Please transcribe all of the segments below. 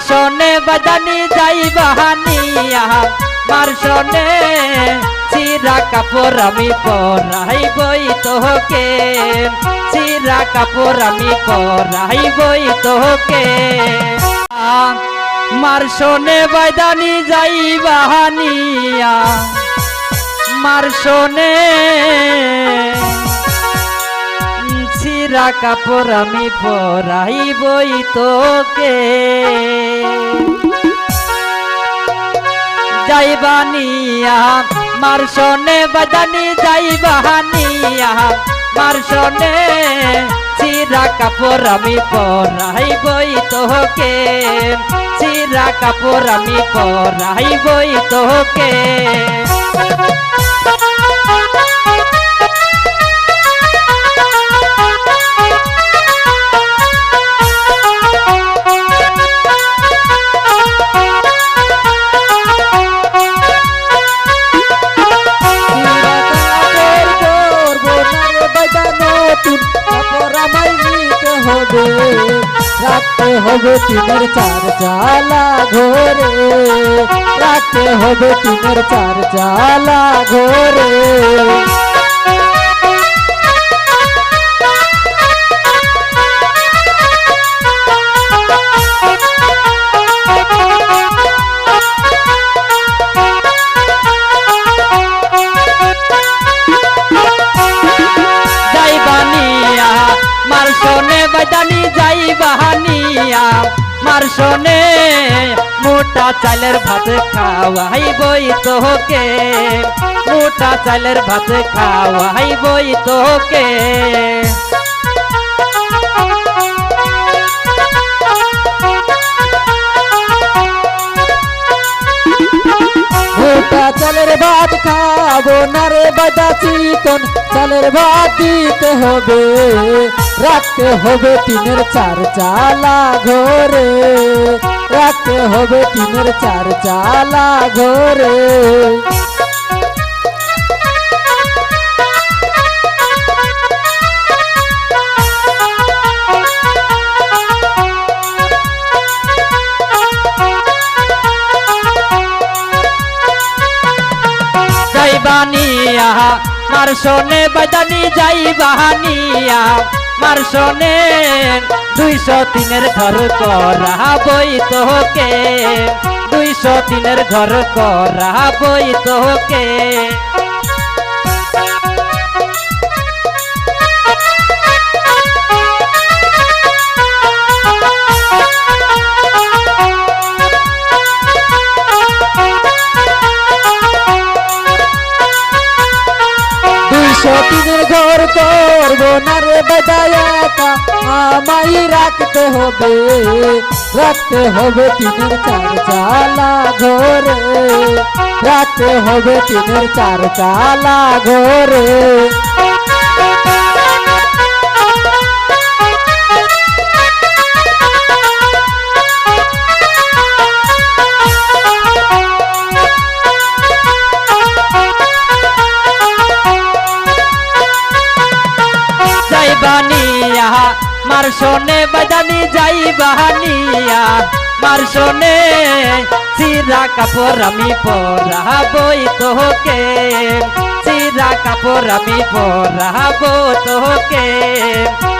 মার্শনে বাজানি যাইবাহানিয়া মার্শনে চিরা কাপড় আমি পরাইবই তোকে চিরা কাপড় আমি পরাইবই তোকে মার্শনে বাজানি যাইবাহানিয়া মার্শনে চিরা কাপড় আমি পরাইবই তোকে যাইবানিয়া মার্শনে বাজানি যাইবানিয়া মার্শনে চিরা কাপড় আমি পরাইবই তোকে চিরা কাপড় আমি পরাইবই তোকে রাখতে হবে টিনের চার চালা ঘরে রাখতে হবে টিনের চার চালা ঘরে মার্শনে বাজানি যাইবাহানিয়া মার্শনে মোটা চালের ভাত খাওয়াইবই তোকে মোটা চালের ভাত খাওয়াইবই তোকে মোটা চালের ভাত খাবো না রে বাজা চিকন চালের ভাত দিতে হবে রাখতে হবে টিনের চার চালা ঘরে রাখতে হবে টিনের চার চালা ঘরে যাইবানিয়া মার্শনে বাজানি যাইবাহানিয়া মার্শনে 203-এর ঘর করাবই তোকে 203-এর ঘর করাবই তোকে টিনের ঘর করবো না রে বাজায়াতা আমায় রাখতে হবে টিনের চার চালা ঘরে রাখতে হবে টিনের চার চালা ঘরে যাইবানিয়া মার্শনে বাজানি যাইবাহানিয়া মার্শনে চিরা কাপড় আমি পরাবই তোকে চিরা কাপড় আমি পরাবো তোকে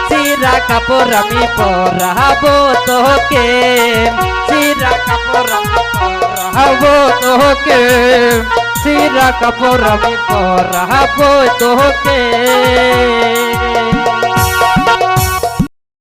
চিরা কাপড় আমি পরাবো তোকে চিরা কাপড় আমি পরাবো তোকে চিরা কাপড় আমি পরাবো তোকে